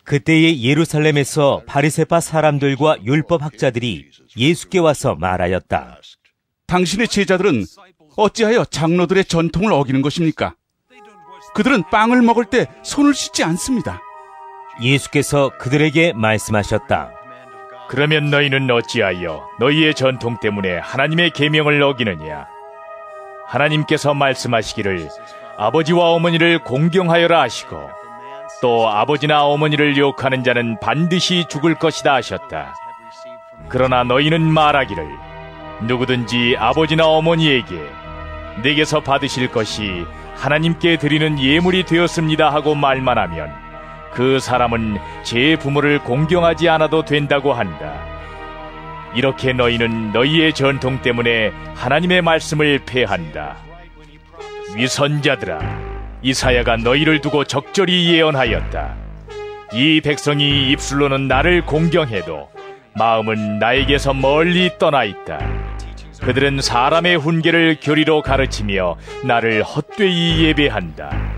그때의 예루살렘에서 바리새파 사람들과 율법학자들이 예수께 와서 말하였다. 당신의 제자들은 어찌하여 장로들의 전통을 어기는 것입니까? 그들은 빵을 먹을 때 손을 씻지 않습니다. 예수께서 그들에게 말씀하셨다. 그러면 너희는 어찌하여 너희의 전통 때문에 하나님의 계명을 어기느냐? 하나님께서 말씀하시기를 아버지와 어머니를 공경하여라 하시고 또 아버지나 어머니를 욕하는 자는 반드시 죽을 것이다 하셨다. 그러나 너희는 말하기를 누구든지 아버지나 어머니에게 내게서 받으실 것이 하나님께 드리는 예물이 되었습니다 하고 말만 하면 그 사람은 제 부모를 공경하지 않아도 된다고 한다. 이렇게 너희는 너희의 전통 때문에 하나님의 말씀을 폐한다. 위선자들아, 이사야가 너희를 두고 적절히 예언하였다. 이 백성이 입술로는 나를 공경해도 마음은 나에게서 멀리 떠나 있다. 그들은 사람의 훈계를 교리로 가르치며 나를 헛되이 예배한다.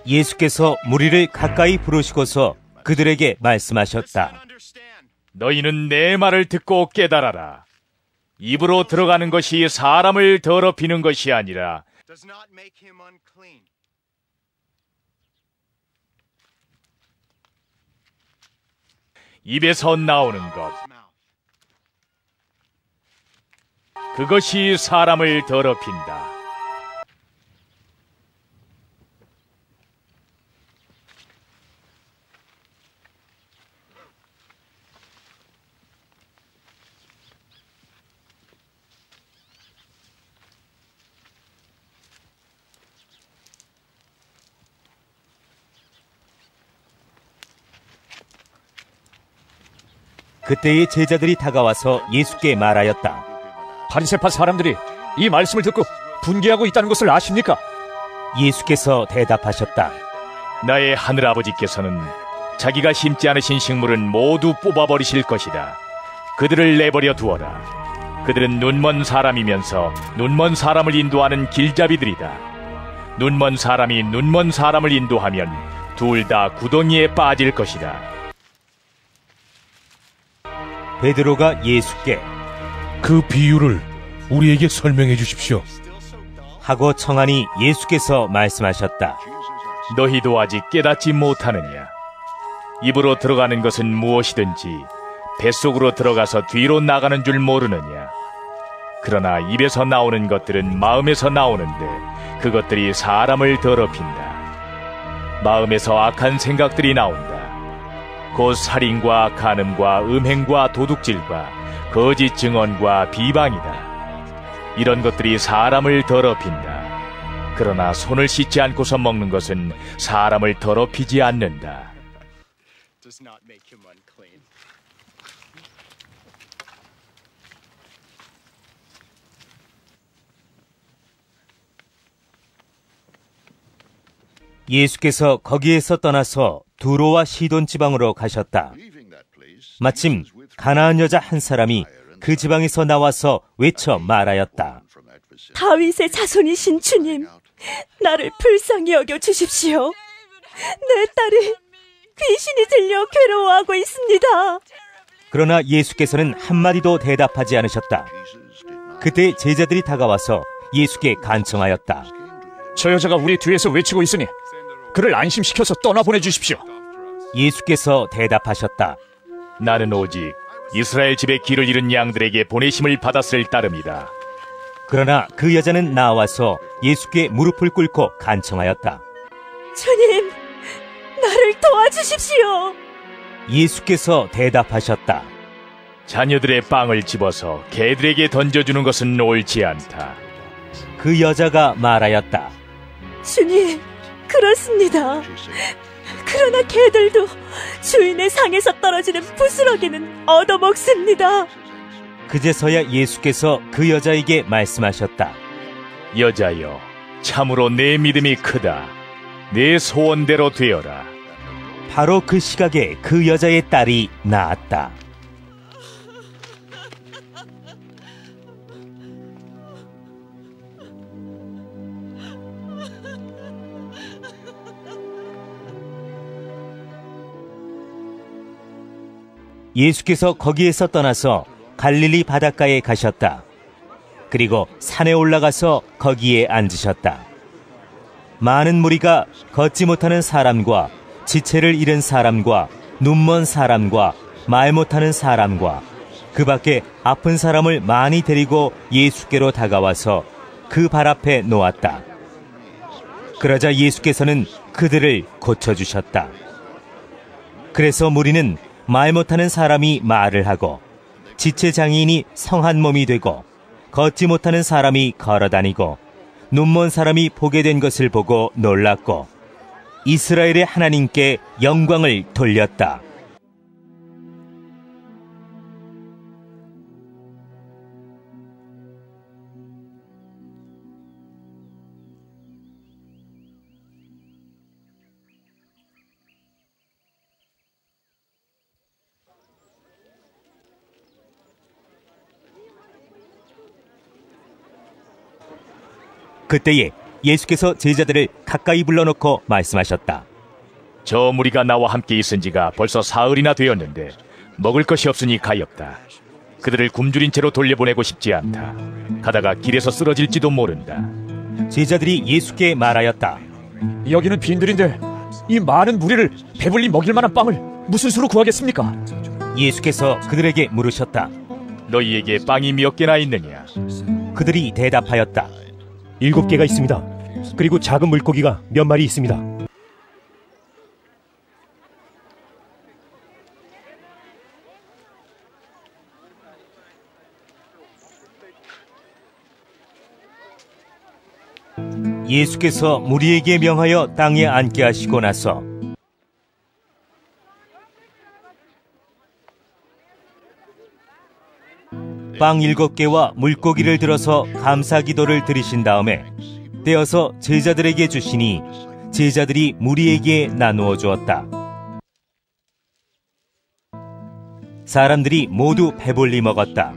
예수께서 무리를 가까이 부르시고서 그들에게 말씀하셨다. 너희는 내 말을 듣고 깨달아라. 입으로 들어가는 것이 사람을 더럽히는 것이 아니라 입에서 나오는 것, 그것이 사람을 더럽힌다. 그때의 제자들이 다가와서 예수께 말하였다. 바리새파 사람들이 이 말씀을 듣고 분개하고 있다는 것을 아십니까? 예수께서 대답하셨다. 나의 하늘아버지께서는 자기가 심지 않으신 식물은 모두 뽑아버리실 것이다. 그들을 내버려 두어라. 그들은 눈먼 사람이면서 눈먼 사람을 인도하는 길잡이들이다. 눈먼 사람이 눈먼 사람을 인도하면 둘 다 구덩이에 빠질 것이다. 베드로가 예수께 그 비유를 우리에게 설명해 주십시오 하고 청하니 예수께서 말씀하셨다. 너희도 아직 깨닫지 못하느냐? 입으로 들어가는 것은 무엇이든지 뱃속으로 들어가서 뒤로 나가는 줄 모르느냐? 그러나 입에서 나오는 것들은 마음에서 나오는데 그것들이 사람을 더럽힌다. 마음에서 악한 생각들이 나온다. 곧 살인과 간음과 음행과 도둑질과 거짓 증언과 비방이다. 이런 것들이 사람을 더럽힌다. 그러나 손을 씻지 않고서 먹는 것은 사람을 더럽히지 않는다. 예수께서 거기에서 떠나서 두로와 시돈 지방으로 가셨다. 마침 가나안 여자 한 사람이 그 지방에서 나와서 외쳐 말하였다. 다윗의 자손이신 주님, 나를 불쌍히 여겨 주십시오. 내 딸이 귀신이 들려 괴로워하고 있습니다. 그러나 예수께서는 한마디도 대답하지 않으셨다. 그때 제자들이 다가와서 예수께 간청하였다. 저 여자가 우리 뒤에서 외치고 있으니 그를 안심시켜서 떠나보내 주십시오. 예수께서 대답하셨다. 나는 오직 이스라엘 집의 길을 잃은 양들에게 보내심을 받았을 따름이다. 그러나 그 여자는 나와서 예수께 무릎을 꿇고 간청하였다. 주님, 나를 도와주십시오. 예수께서 대답하셨다. 자녀들의 빵을 집어서 개들에게 던져주는 것은 옳지 않다. 그 여자가 말하였다. 주님, 그렇습니다. 그러나 개들도 주인의 상에서 떨어지는 부스러기는 얻어먹습니다. 그제서야 예수께서 그 여자에게 말씀하셨다. 여자여, 참으로 내 믿음이 크다. 내 소원대로 되어라. 바로 그 시각에 그 여자의 딸이 나았다. 예수께서 거기에서 떠나서 갈릴리 바닷가에 가셨다. 그리고 산에 올라가서 거기에 앉으셨다. 많은 무리가 걷지 못하는 사람과 지체를 잃은 사람과 눈먼 사람과 말 못하는 사람과 그 밖에 아픈 사람을 많이 데리고 예수께로 다가와서 그 발 앞에 놓았다. 그러자 예수께서는 그들을 고쳐주셨다. 그래서 무리는 말 못하는 사람이 말을 하고 지체 장애인이 성한 몸이 되고 걷지 못하는 사람이 걸어다니고 눈먼 사람이 보게 된 것을 보고 놀랐고 이스라엘의 하나님께 영광을 돌렸다. 그때에 예수께서 제자들을 가까이 불러놓고 말씀하셨다. 저 무리가 나와 함께 있은 지가 벌써 사흘이나 되었는데 먹을 것이 없으니 가엾다. 그들을 굶주린 채로 돌려보내고 싶지 않다. 가다가 길에서 쓰러질지도 모른다. 제자들이 예수께 말하였다. 여기는 빈들인데 이 많은 무리를 배불리 먹일 만한 빵을 무슨 수로 구하겠습니까? 예수께서 그들에게 물으셨다. 너희에게 빵이 몇 개나 있느냐? 그들이 대답하였다. 7개가 있습니다. 그리고 작은 물고기가 몇 마리 있습니다. 예수께서 무리에게 명하여 땅에 앉게 하시고 나서 빵 7개와 물고기를 들어서 감사 기도를 드리신 다음에 떼어서 제자들에게 주시니 제자들이 무리에게 나누어 주었다. 사람들이 모두 배불리 먹었다.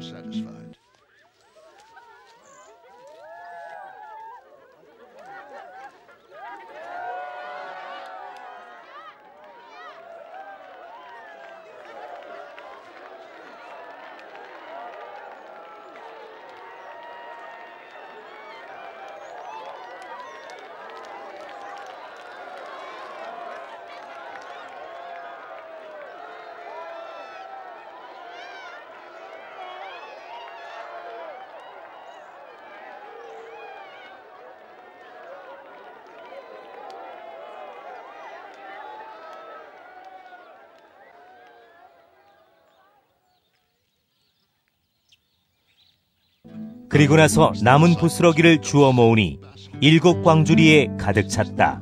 그리고 나서 남은 부스러기를 주워 모으니 7광주리에 가득 찼다.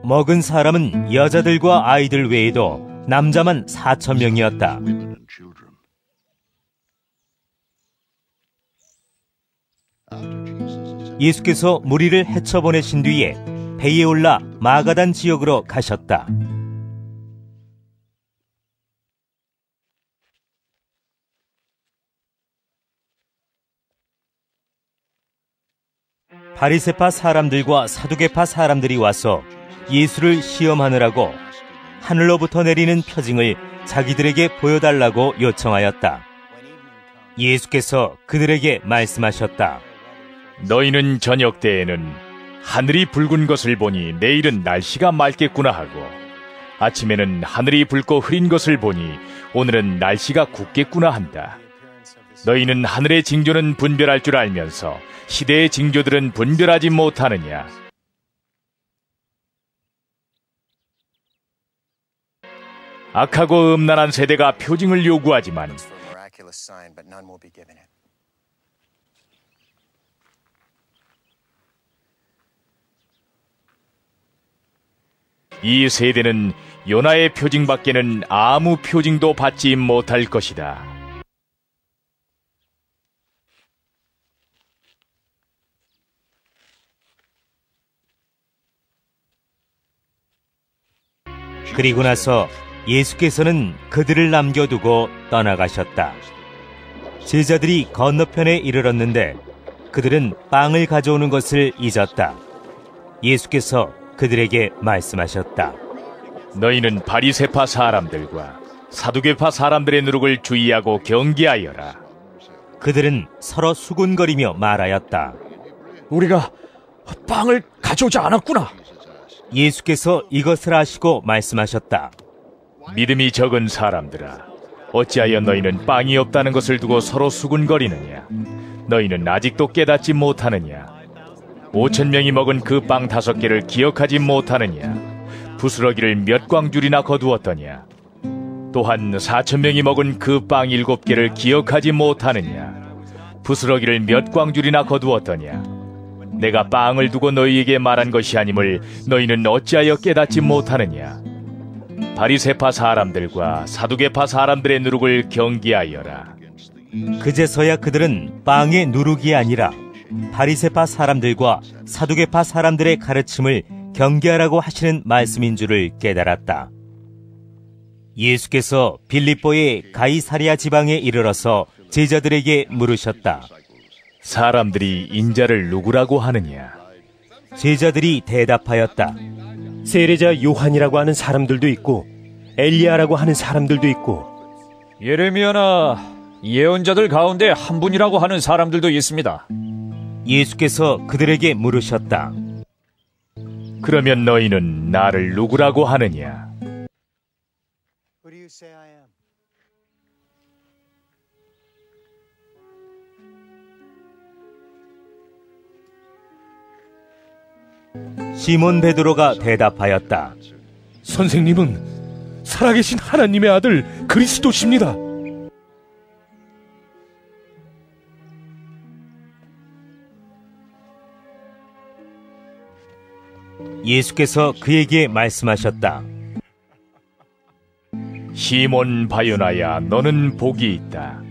먹은 사람은 여자들과 아이들 외에도 남자만 4,000명이었다. 예수께서 무리를 헤쳐보내신 뒤에 배에 올라 마가단 지역으로 가셨다. 바리새파 사람들과 사두개파 사람들이 와서 예수를 시험하느라고 하늘로부터 내리는 표징을 자기들에게 보여달라고 요청하였다. 예수께서 그들에게 말씀하셨다. 너희는 저녁 때에는 하늘이 붉은 것을 보니 내일은 날씨가 맑겠구나 하고 아침에는 하늘이 붉고 흐린 것을 보니 오늘은 날씨가 굳겠구나 한다. 너희는 하늘의 징조는 분별할 줄 알면서 시대의 징조들은 분별하지 못하느냐? 악하고 음란한 세대가 표징을 요구하지만 이 세대는 요나의 표징밖에는 아무 표징도 받지 못할 것이다. 그리고 나서 예수께서는 그들을 남겨두고 떠나가셨다. 제자들이 건너편에 이르렀는데 그들은 빵을 가져오는 것을 잊었다. 예수께서 그들에게 말씀하셨다. 너희는 바리새파 사람들과 사두개파 사람들의 누룩을 주의하고 경계하여라. 그들은 서로 수군거리며 말하였다. 우리가 빵을 가져오지 않았구나. 예수께서 이것을 아시고 말씀하셨다. 믿음이 적은 사람들아, 어찌하여 너희는 빵이 없다는 것을 두고 서로 수군거리느냐? 너희는 아직도 깨닫지 못하느냐? 5,000명이 먹은 그 빵 5개를 기억하지 못하느냐? 부스러기를 몇 광줄이나 거두었더냐? 또한 4,000명이 먹은 그 빵 7개를 기억하지 못하느냐? 부스러기를 몇 광줄이나 거두었더냐? 내가 빵을 두고 너희에게 말한 것이 아님을 너희는 어찌하여 깨닫지 못하느냐? 바리새파 사람들과 사두개파 사람들의 누룩을 경계하여라. 그제서야 그들은 빵의 누룩이 아니라 바리새파 사람들과 사두개파 사람들의 가르침을 경계하라고 하시는 말씀인 줄을 깨달았다. 예수께서 빌립보의 가이사랴 지방에 이르러서 제자들에게 물으셨다. 사람들이 인자를 누구라고 하느냐? 제자들이 대답하였다. 세례자 요한이라고 하는 사람들도 있고 엘리야라고 하는 사람들도 있고 예레미야나 예언자들 가운데 한 분이라고 하는 사람들도 있습니다. 예수께서 그들에게 물으셨다. 그러면 너희는 나를 누구라고 하느냐? 시몬 베드로가 대답하였다. 선생님은 살아계신 하나님의 아들 그리스도십니다. 예수께서 그에게 말씀하셨다. 시몬 바요나야, 너는 복이 있다.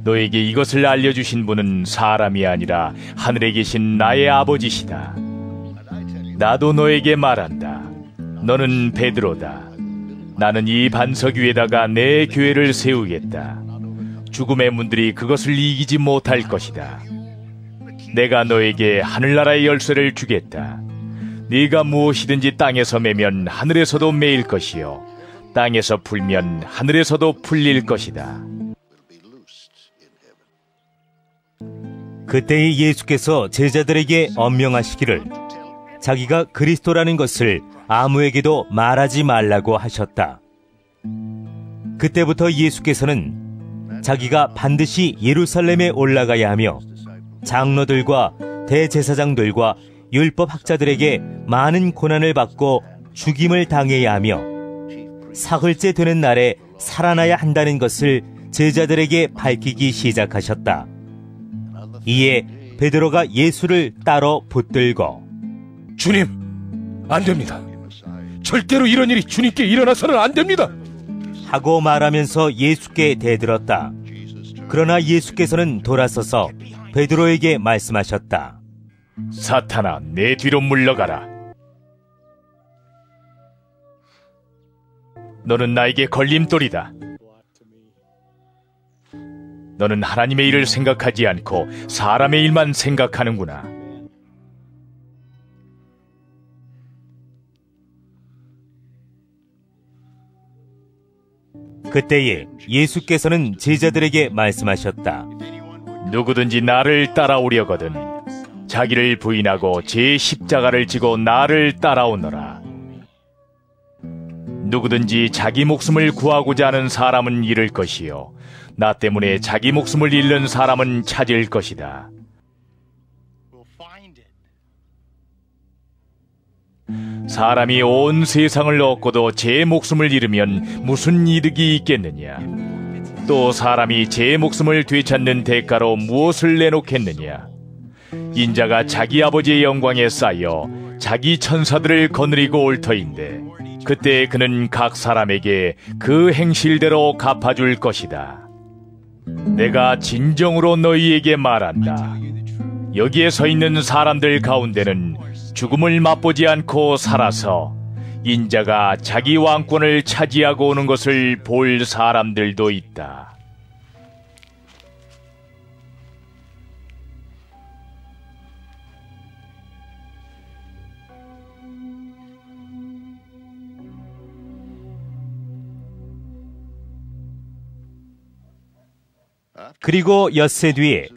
너에게 이것을 알려주신 분은 사람이 아니라 하늘에 계신 나의 아버지시다. 나도 너에게 말한다. 너는 베드로다. 나는 이 반석 위에다가 내 교회를 세우겠다. 죽음의 문들이 그것을 이기지 못할 것이다. 내가 너에게 하늘나라의 열쇠를 주겠다. 네가 무엇이든지 땅에서 매면 하늘에서도 매일 것이요, 땅에서 풀면 하늘에서도 풀릴 것이다. 그때에 예수께서 제자들에게 엄명하시기를 자기가 그리스도라는 것을 아무에게도 말하지 말라고 하셨다. 그때부터 예수께서는 자기가 반드시 예루살렘에 올라가야 하며 장로들과 대제사장들과 율법학자들에게 많은 고난을 받고 죽임을 당해야 하며 사흘째 되는 날에 살아나야 한다는 것을 제자들에게 밝히기 시작하셨다. 이에 베드로가 예수를 따로 붙들고 주님, 안 됩니다. 절대로 이런 일이 주님께 일어나서는 안 됩니다. 하고 말하면서 예수께 대들었다. 그러나 예수께서는 돌아서서 베드로에게 말씀하셨다. 사탄아, 내 뒤로 물러가라. 너는 나에게 걸림돌이다. 너는 하나님의 일을 생각하지 않고 사람의 일만 생각하는구나. 그때에 예수께서는 제자들에게 말씀하셨다. 누구든지 나를 따라오려거든 자기를 부인하고 제 십자가를 지고 나를 따라오너라. 누구든지 자기 목숨을 구하고자 하는 사람은 잃을 것이요, 나 때문에 자기 목숨을 잃는 사람은 찾을 것이다. 사람이 온 세상을 얻고도 제 목숨을 잃으면 무슨 이득이 있겠느냐? 또 사람이 제 목숨을 되찾는 대가로 무엇을 내놓겠느냐? 인자가 자기 아버지의 영광에 쌓여 자기 천사들을 거느리고 올 터인데 그때 그는 각 사람에게 그 행실대로 갚아줄 것이다. 내가 진정으로 너희에게 말한다. 여기에 서 있는 사람들 가운데는 죽음을 맛보지 않고 살아서 인자가 자기 왕권을 차지하고 오는 것을 볼 사람들도 있다. 그리고 엿새 뒤에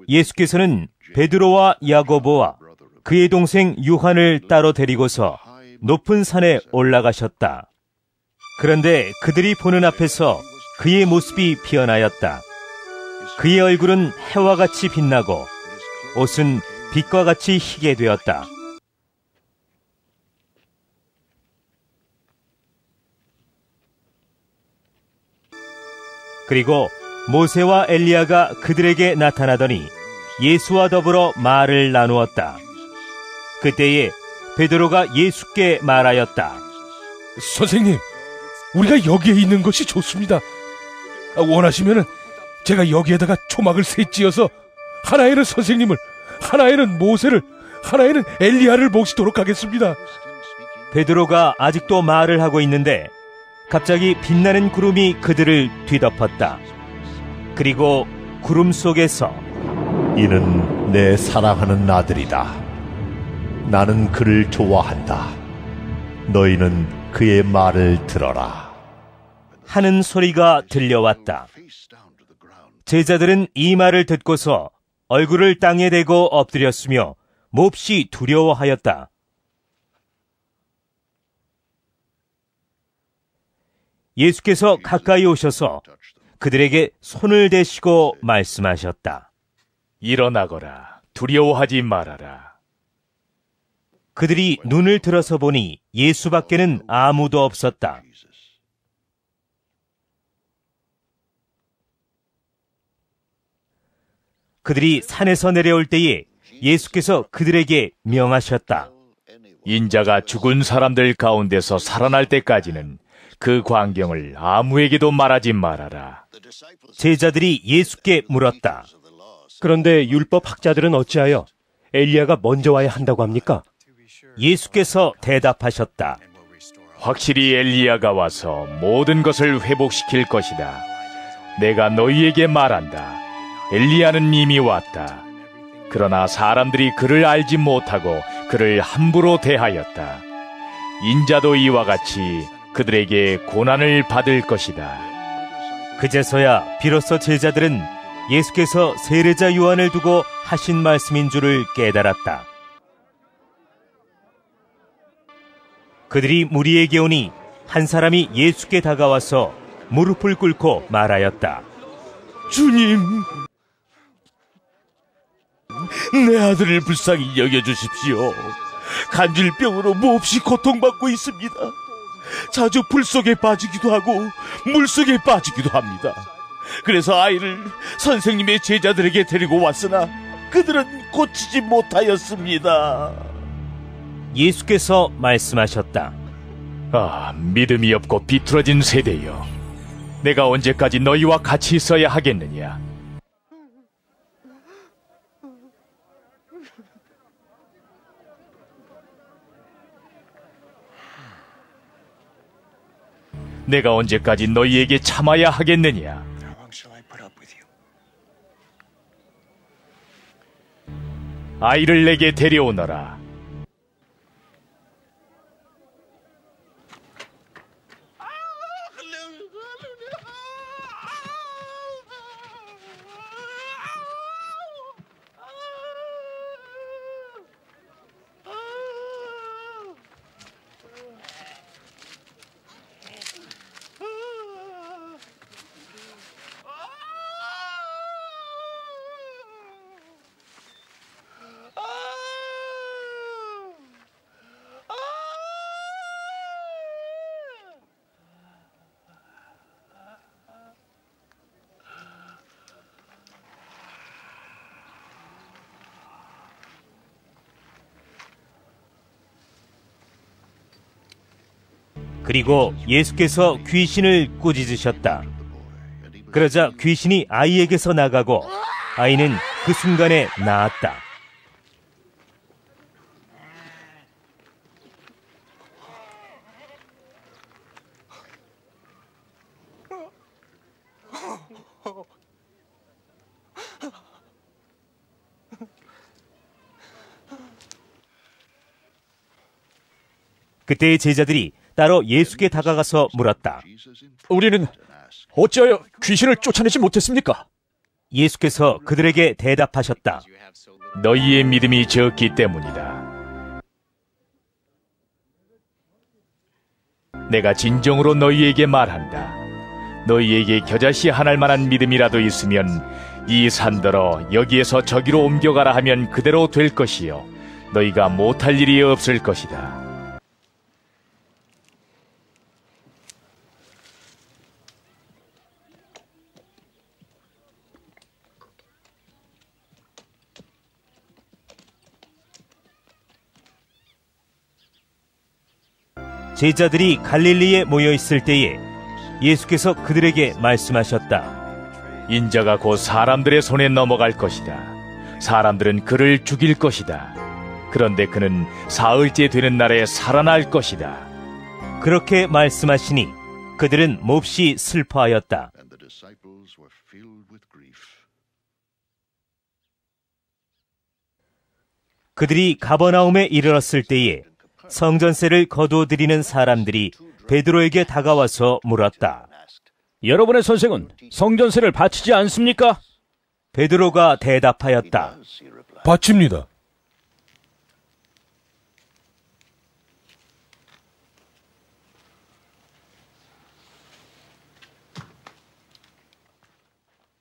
예수께서는 베드로와 야고보와 그의 동생 요한을 따로 데리고서 높은 산에 올라가셨다. 그런데 그들이 보는 앞에서 그의 모습이 피어나였다. 그의 얼굴은 해와 같이 빛나고 옷은 빛과 같이 희게 되었다. 그리고 모세와 엘리야가 그들에게 나타나더니 예수와 더불어 말을 나누었다. 그때에 베드로가 예수께 말하였다. 선생님, 우리가 여기에 있는 것이 좋습니다. 원하시면은 제가 여기에다가 초막을 셋 지어서 하나에는 선생님을, 하나에는 모세를, 하나에는 엘리야를 모시도록 하겠습니다. 베드로가 아직도 말을 하고 있는데 갑자기 빛나는 구름이 그들을 뒤덮었다. 그리고 구름 속에서 이는 내 사랑하는 아들이다. 나는 그를 좋아한다. 너희는 그의 말을 들어라. 하는 소리가 들려왔다. 제자들은 이 말을 듣고서 얼굴을 땅에 대고 엎드렸으며 몹시 두려워하였다. 예수께서 가까이 오셔서 그들에게 손을 대시고 말씀하셨다. 일어나거라. 두려워하지 말아라. 그들이 눈을 들어서 보니 예수밖에는 아무도 없었다. 그들이 산에서 내려올 때에 예수께서 그들에게 명하셨다. 인자가 죽은 사람들 가운데서 살아날 때까지는 그 광경을 아무에게도 말하지 말아라. 제자들이 예수께 물었다. 그런데 율법 학자들은 어찌하여 엘리야가 먼저 와야 한다고 합니까? 예수께서 대답하셨다. 확실히 엘리야가 와서 모든 것을 회복시킬 것이다. 내가 너희에게 말한다. 엘리야는 이미 왔다. 그러나 사람들이 그를 알지 못하고 그를 함부로 대하였다. 인자도 이와 같이 그들에게 고난을 받을 것이다. 그제서야 비로소 제자들은 예수께서 세례자 요한을 두고 하신 말씀인 줄을 깨달았다. 그들이 무리에게 오니 한 사람이 예수께 다가와서 무릎을 꿇고 말하였다. 주님, 내 아들을 불쌍히 여겨주십시오. 간질병으로 몹시 고통받고 있습니다. 자주 불 속에 빠지기도 하고 물 속에 빠지기도 합니다. 그래서 아이를 선생님의 제자들에게 데리고 왔으나 그들은 고치지 못하였습니다. 예수께서 말씀하셨다. 아, 믿음이 없고 비틀어진 세대여. 내가 언제까지 너희와 같이 있어야 하겠느냐? 내가 언제까지 너희에게 참아야 하겠느냐? 아이를 내게 데려오너라. 그리고 예수께서 귀신을 꾸짖으셨다. 그러자 귀신이 아이에게서 나가고 아이는 그 순간에 나았다. 그때의 제자들이 따로 예수께 다가가서 물었다. 우리는 어찌하여 귀신을 쫓아내지 못했습니까? 예수께서 그들에게 대답하셨다. 너희의 믿음이 적기 때문이다. 내가 진정으로 너희에게 말한다. 너희에게 겨자씨 하나할 만한 믿음이라도 있으면 이 산더러 여기에서 저기로 옮겨가라 하면 그대로 될 것이요 너희가 못할 일이 없을 것이다. 제자들이 갈릴리에 모여 있을 때에 예수께서 그들에게 말씀하셨다. 인자가 곧 사람들의 손에 넘어갈 것이다. 사람들은 그를 죽일 것이다. 그런데 그는 사흘째 되는 날에 살아날 것이다. 그렇게 말씀하시니 그들은 몹시 슬퍼하였다. 그들이 가버나움에 이르렀을 때에 성전세를 거두어 드리는 사람들이 베드로에게 다가와서 물었다. 여러분의 선생은 성전세를 바치지 않습니까? 베드로가 대답하였다. 바칩니다.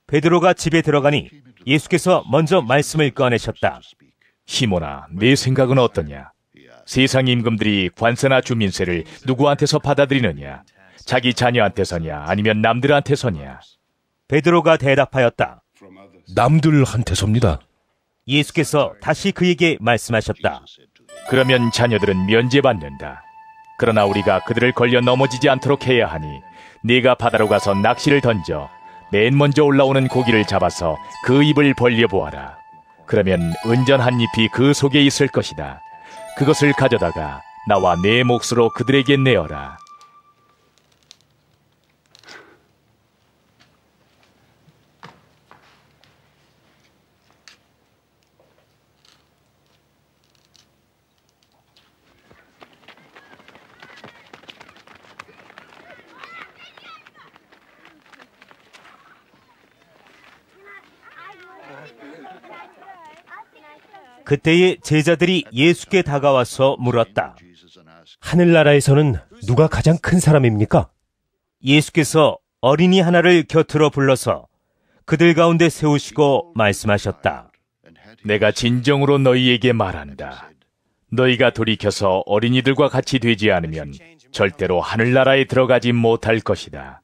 베드로가 집에 들어가니 예수께서 먼저 말씀을 꺼내셨다. 시몬아, 네 생각은 어떠냐? 세상 임금들이 관세나 주민세를 누구한테서 받아들이느냐? 자기 자녀한테서냐? 아니면 남들한테서냐? 베드로가 대답하였다. 남들한테서입니다. 예수께서 다시 그에게 말씀하셨다. 그러면 자녀들은 면제받는다. 그러나 우리가 그들을 걸려 넘어지지 않도록 해야 하니 네가 바다로 가서 낚시를 던져 맨 먼저 올라오는 고기를 잡아서 그 입을 벌려보아라. 그러면 은전 한 잎이 그 속에 있을 것이다. 그것을 가져다가 나와 내 몫으로 그들에게 내어라. 그때에 제자들이 예수께 다가와서 물었다. 하늘나라에서는 누가 가장 큰 사람입니까? 예수께서 어린이 하나를 곁으로 불러서 그들 가운데 세우시고 말씀하셨다. 내가 진정으로 너희에게 말한다. 너희가 돌이켜서 어린이들과 같이 되지 않으면 절대로 하늘나라에 들어가지 못할 것이다.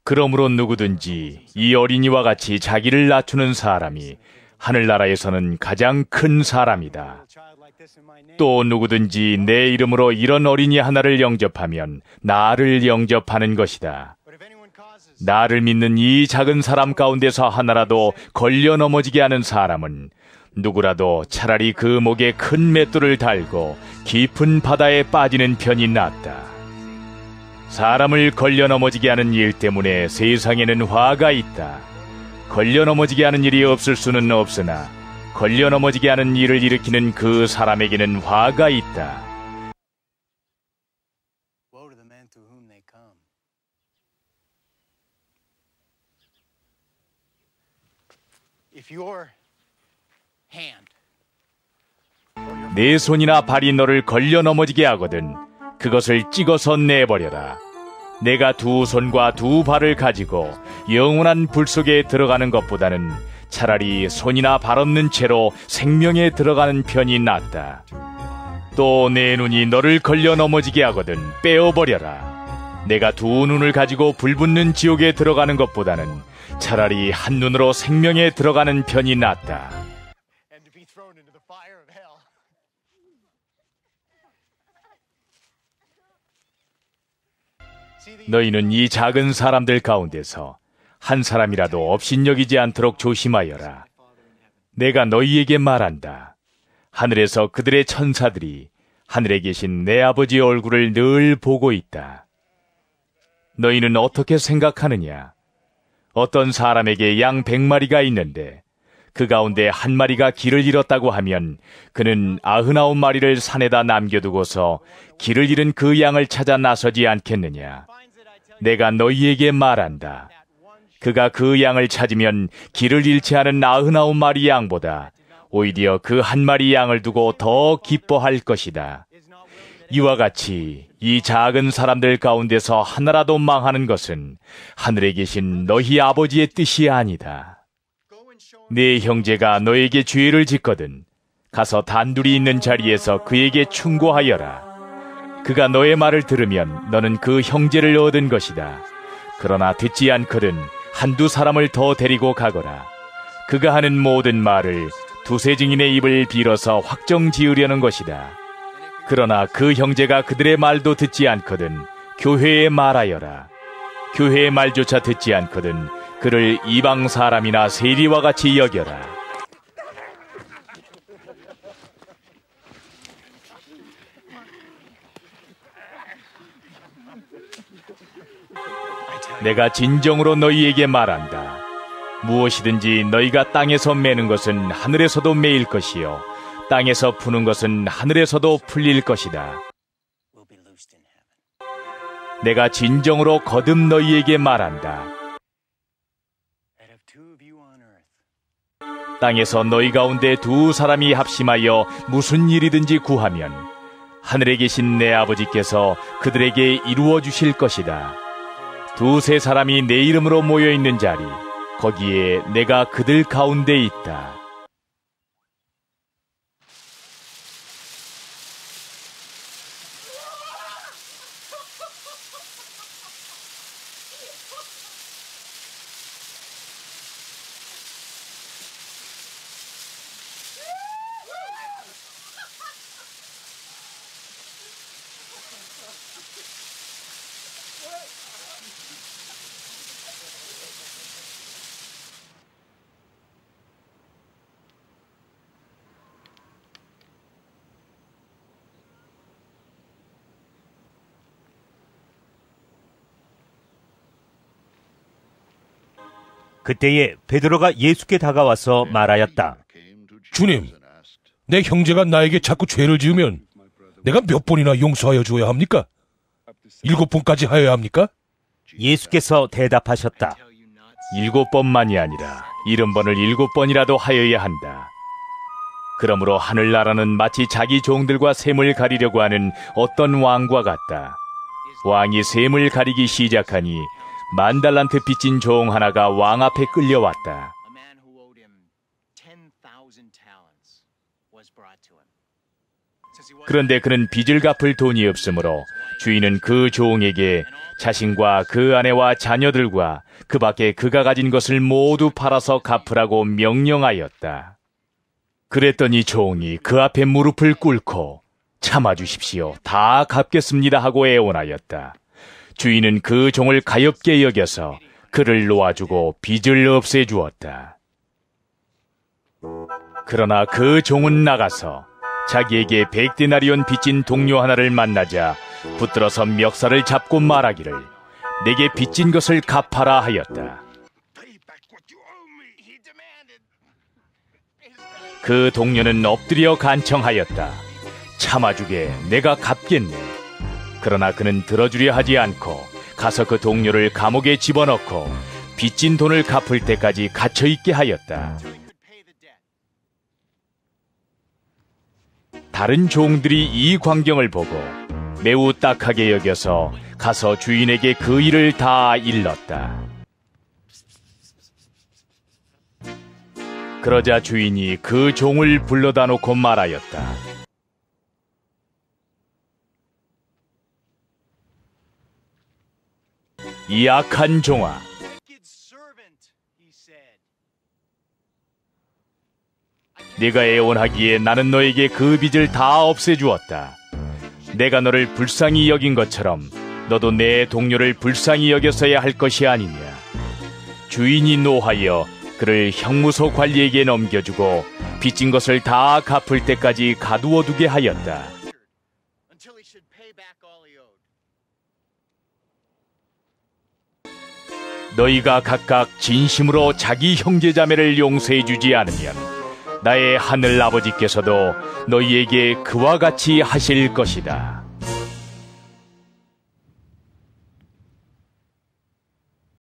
그러므로 누구든지 이 어린이와 같이 자기를 낮추는 사람이 하늘나라에서는 가장 큰 사람이다. 또 누구든지 내 이름으로 이런 어린이 하나를 영접하면 나를 영접하는 것이다. 나를 믿는 이 작은 사람 가운데서 하나라도 걸려 넘어지게 하는 사람은 누구라도 차라리 그 목에 큰 맷돌을 달고 깊은 바다에 빠지는 편이 낫다. 사람을 걸려 넘어지게 하는 일 때문에 세상에는 화가 있다. 걸려 넘어지게 하는 일이 없을 수는 없으나 걸려 넘어지게 하는 일을 일으키는 그 사람에게는 화가 있다. 내 손이나 발이 너를 걸려 넘어지게 하거든 그것을 찍어서 내버려라. 내가 두 손과 두 발을 가지고 영원한 불 속에 들어가는 것보다는 차라리 손이나 발 없는 채로 생명에 들어가는 편이 낫다. 또 내 눈이 너를 걸려 넘어지게 하거든 빼어버려라. 내가 두 눈을 가지고 불붙는 지옥에 들어가는 것보다는 차라리 한 눈으로 생명에 들어가는 편이 낫다. 너희는 이 작은 사람들 가운데서 한 사람이라도 업신여기지 않도록 조심하여라. 내가 너희에게 말한다. 하늘에서 그들의 천사들이 하늘에 계신 내 아버지의 얼굴을 늘 보고 있다. 너희는 어떻게 생각하느냐? 어떤 사람에게 양 100마리가 있는데 그 가운데 한 마리가 길을 잃었다고 하면 그는 99마리를 산에다 남겨두고서 길을 잃은 그 양을 찾아 나서지 않겠느냐? 내가 너희에게 말한다. 그가 그 양을 찾으면 길을 잃지 않은 99마리 양보다 오히려 그 한 마리 양을 두고 더 기뻐할 것이다. 이와 같이 이 작은 사람들 가운데서 하나라도 망하는 것은 하늘에 계신 너희 아버지의 뜻이 아니다. 네 형제가 너에게 죄를 짓거든 가서 단둘이 있는 자리에서 그에게 충고하여라. 그가 너의 말을 들으면 너는 그 형제를 얻은 것이다. 그러나 듣지 않거든 한두 사람을 더 데리고 가거라. 그가 하는 모든 말을 두세 증인의 입을 빌어서 확정 지으려는 것이다. 그러나 그 형제가 그들의 말도 듣지 않거든 교회에 말하여라. 교회의 말조차 듣지 않거든 그를 이방 사람이나 세리와 같이 여겨라. 내가 진정으로 너희에게 말한다. 무엇이든지 너희가 땅에서 매는 것은 하늘에서도 매일 것이요 땅에서 푸는 것은 하늘에서도 풀릴 것이다. 내가 진정으로 거듭 너희에게 말한다. 땅에서 너희 가운데 두 사람이 합심하여 무슨 일이든지 구하면 하늘에 계신 내 아버지께서 그들에게 이루어 주실 것이다. 두세 사람이 내 이름으로 모여 있는 자리, 거기에 내가 그들 가운데 있다. 그때에 베드로가 예수께 다가와서 말하였다. 주님, 내 형제가 나에게 자꾸 죄를 지으면 내가 몇 번이나 용서하여 주어야 합니까? 7번까지 하여야 합니까? 예수께서 대답하셨다. 7번만이 아니라 70번을 7번이라도 하여야 한다. 그러므로 하늘나라는 마치 자기 종들과 셈을 가리려고 하는 어떤 왕과 같다. 왕이 셈을 가리기 시작하니 10,000달란트 빚진 종 하나가 왕 앞에 끌려왔다. 그런데 그는 빚을 갚을 돈이 없으므로 주인은 그 종에게 자신과 그 아내와 자녀들과 그 밖에 그가 가진 것을 모두 팔아서 갚으라고 명령하였다. 그랬더니 종이 그 앞에 무릎을 꿇고 참아주십시오. 다 갚겠습니다 하고 애원하였다. 주인은 그 종을 가엾게 여겨서 그를 놓아주고 빚을 없애주었다. 그러나 그 종은 나가서 자기에게 100데나리온 빚진 동료 하나를 만나자 붙들어서 멱살을 잡고 말하기를 내게 빚진 것을 갚아라 하였다. 그 동료는 엎드려 간청하였다. 참아주게, 내가 갚겠네. 그러나 그는 들어주려 하지 않고 가서 그 동료를 감옥에 집어넣고 빚진 돈을 갚을 때까지 갇혀있게 하였다. 다른 종들이 이 광경을 보고 매우 딱하게 여겨서 가서 주인에게 그 일을 다 일렀다. 그러자 주인이 그 종을 불러다 놓고 말하였다. 이 악한 종아, 네가 애원하기에 나는 너에게 그 빚을 다 없애주었다. 내가 너를 불쌍히 여긴 것처럼 너도 내 동료를 불쌍히 여겼어야 할 것이 아니냐. 주인이 노하여 그를 형무소 관리에게 넘겨주고 빚진 것을 다 갚을 때까지 가두어두게 하였다. 너희가 각각 진심으로 자기 형제자매를 용서해주지 않으면 나의 하늘 아버지께서도 너희에게 그와 같이 하실 것이다.